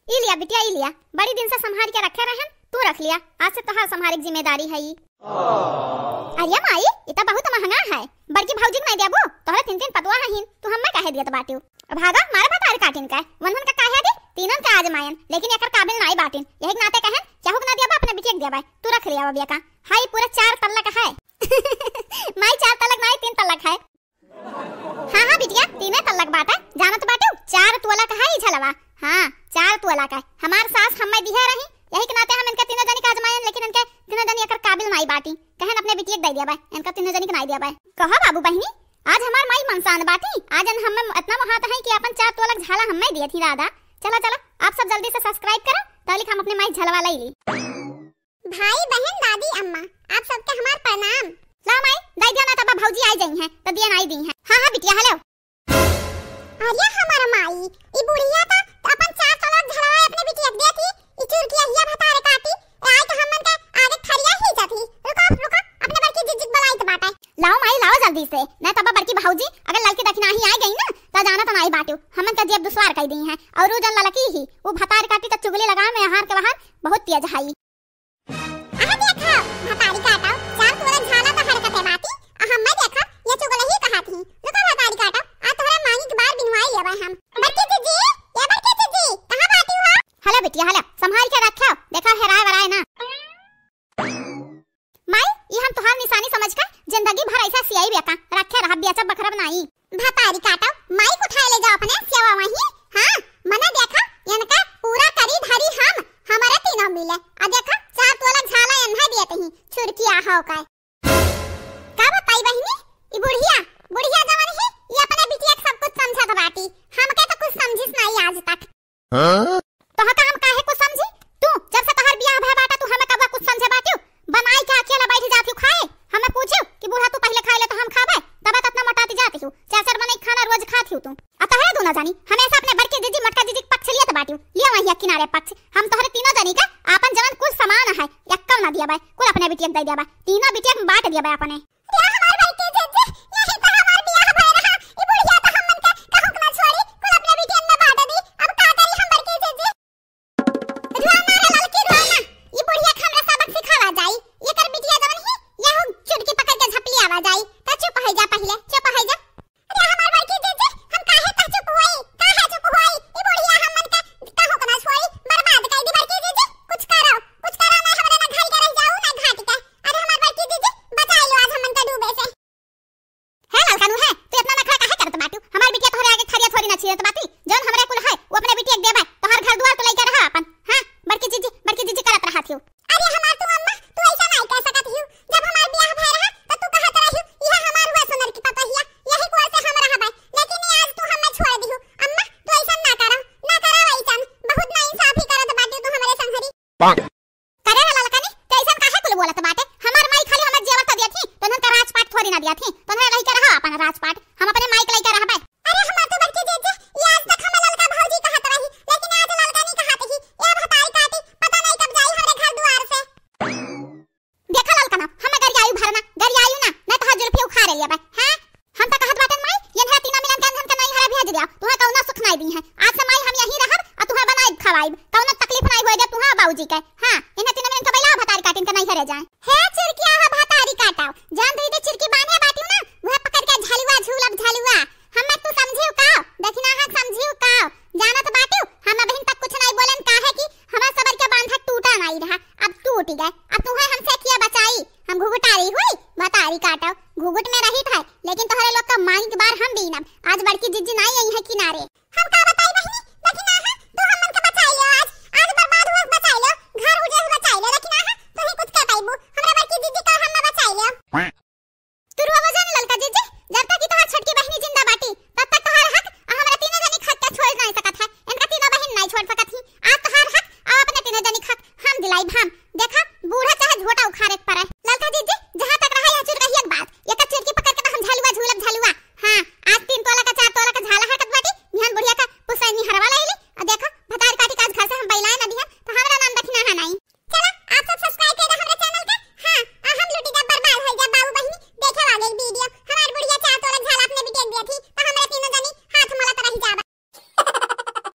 ई लिया बिटिया ई लिया, बड़ी दिन से संभाल के रखे रहन, तू रख लिया, आज से तोहार संभाले की जिम्मेदारी है ई। अरे माई इतना बहुत महंगा है, बड़की भौजी नहीं देबो, तोहरे तीन तीन पतवा हहिन, तू हम्मे काहे दियत बाटियो। भागा मारे भतार काटिन का, वनहन का काहे दे, तीनन का आजमायन, लेकिन एकर काबिल नहीं बाटिन, यही के नाते कहन चाहू ना देबा अपने बिटिया के देबा, तू रख लिया बिया का। हाय पूरा 4 तल्लक है। माई 4 तल्लक नहीं 3 तल्लक है। हां बिटिया 3 तल्लक बात है, जानत बाटू 4 तोला का है ई झलवा। हां 4 तोला का, हमार सास हम्मे दिया रही, यही के नाते हम इनका तीनों जनी का आजमायन, लेकिन इनके तीनों जनी एकर काबिल नहीं बाटी, कहन अपने बिटिया के दे दिया बा, इनका तीनों जनी के नहीं दिया बा। कहा बाबू बहिनी आज हमार माई मनसान बाटी, आज हम इतना मोहात है कि अपन 4 तोलक झाला हम्मे दिए थी दादा। चलो चलो आप सब जल्दी से सब्सक्राइब करो, ताकि हम अपने माई झलवा ले ली। भाई बहन दादी अम्मा आप सबके हमार प्रणाम। ला माई दाई जाना तब भौजी आई गई हैं, तो दिया नहीं दी हैं। हां बिटिया हेलो। अरे हमारा माई ई बुढ़िया था अपन 4 तोलक झलवा अपने बिटिया दे थी, ई चुरकिया हिया भतारे काटी, आई तो हमन के आगे थरिया ही जाती। रुको रुको अपने बड़की जिजिक बुलाई तो बाटा, लाओ माई लाओ जल्दी से, नहीं तब बड़की भौजी अगर लड़की दक्षिणा ही आ गई ना तो जाना तो नहीं बाटू, हमन का जेब दुश्वार कर दी है। और वो जन लड़की ही वो भतार काटी तो चुगली लगा में हार के बाहर बहुत तेज हाई। आहा देखो भतारी काटा 4 तोलक झाला तो हरकत है बाती, हम मैं देखा ये चुगली ही कहा थी। रुको भतारी काटा आ तोहरा मांगी के बार बिनवाई लेबा हम। बड़की जीजी ये बड़की जीजी कहां बाटी हो? हेलो बिटिया हेलो, संभाल के रखो, देखा हेराय वराय ना। माई ये हम तोहार निशानी समझ कर जिंदगी भर ऐसा सियाई बेका रखे रहा, बेचा बखरा बनाई। भतारी काटा माई को उठा ले जाओ अपने सेवा वही। हां मने देखा इनका पूरा करी धरी हम हमारे तीनों मिले, आ देखा 4 तोलक झाला इन्हा देते ही छुरकिया हो का। का बताई बहिनी ई बुढ़िया बुढ़िया जवन है ये अपने बिटिया के सब कुछ समझत बाटी, हमके तो कुछ समझिस नहीं आज तक। हां तो हम काहे कुछ समझी, तू जब से तोहर बियाह भय बाटा तू हमें कब कुछ समझे बाटियो, बनाई के अकेला बैठ जाती खाए, हमें पूछियो कि बूढ़ा तू पहले खाए ले तो हम खाबे, तब इतना मोटाती जाती हूं, चाचर बने खाना रोज खाती हूं तू। अतः तू ना जानी हमेशा अपने बड़के जीजी मटका जीजी पक्ष लिया तो बाटियो, लिया वही किनारे पक्ष, हम तोहरे तीनों जनी का आपन जवन कुछ समान है यक्कम ना दिया बा, कुल अपने बिटिया दे दिया बा, तीनों बिटिया के बांट दिया बा अपने। या हमार बड़के जीजी यही तो हमार बियाह भय रहा, ई बुढ़िया तो हमन के कहू ना छोड़ी, कुल अपने बिटिया में बांट दी, अब का करी हम बड़के जीजी। रुआना रे लड़की रुआना, ई बुढ़िया के हमरा सबक सिखावा जाई, ये कर बिटिया जवन ही यहू चुटकी पकड़ के झपली आवा जाई, त चुप हो जा पहले चुप हो जा। अरे हमार बड़की जीजी हम काहे त चुप होई, काहे चुप होई, ई बुढ़िया हमन के कहू ना छोड़ी, बर्बाद कर दी बड़की जीजी, कुछ करो ना हमरे ना घर के रह जाऊ ना घाटी के। अरे हमार बड़की जीजी बचा लो आज हमन के डूबे से। है ललकानू है तू इतना नखरा काहे करत बाटू, हमार बिटिया तोहरे आगे खरिया थोड़ी ना छियत बाती, जौन हमरे कुल है वो अपने बिटिया के देबा, तोहर घर दुआर तो लइका रहा अपन। हां बड़की जीजी करत रहा थियो। अरे हमार तू अम्मा तू ऐसा नहीं कह सकत हियो, जब हमार बियाह भय रहा त तू कहत रहियो यह हमार हुआ सुनर की पतहिया, यही कोल से हम रहबे, लेकिन आज तू हमें छोड़ दिहु। अम्मा तू ऐसा ना करो वैसन, बहुत ना इंसाफी करत बाटे तू हमरे संगरी। करे रे ललकानी ते ऐसा काहे कुल बोलत बाटे, हमार माई खाली हमर जेवर त देथी, तोहन का राजपाट थोड़ी ना देथी, तोहन लइका रहा अपन राजपाट, हम अपने माई के लइका रहबे। अरे हमार तो बड़की जीजी ये आज तक हम ललका भौजी कहत रही, लेकिन आज ललकानी कहत ही, ये भताई काटी पता नहीं कब जाई हमरे घर दुआर से। देखा ललकाना हमें गरियायु भरना गरियायु ना न तो जुल्फी उखाड़ लिया बे। हां हम त कहत बाटन माई ये ना तीना मिलन के हम के नहीं हरा भेज दिया, तुहा कौना सुख नहीं दी है, आज से माई हम यही रहब आ तुहा बनाई खवाई, कौना तकलीफ नहीं होए दे तुहा बाबूजी के।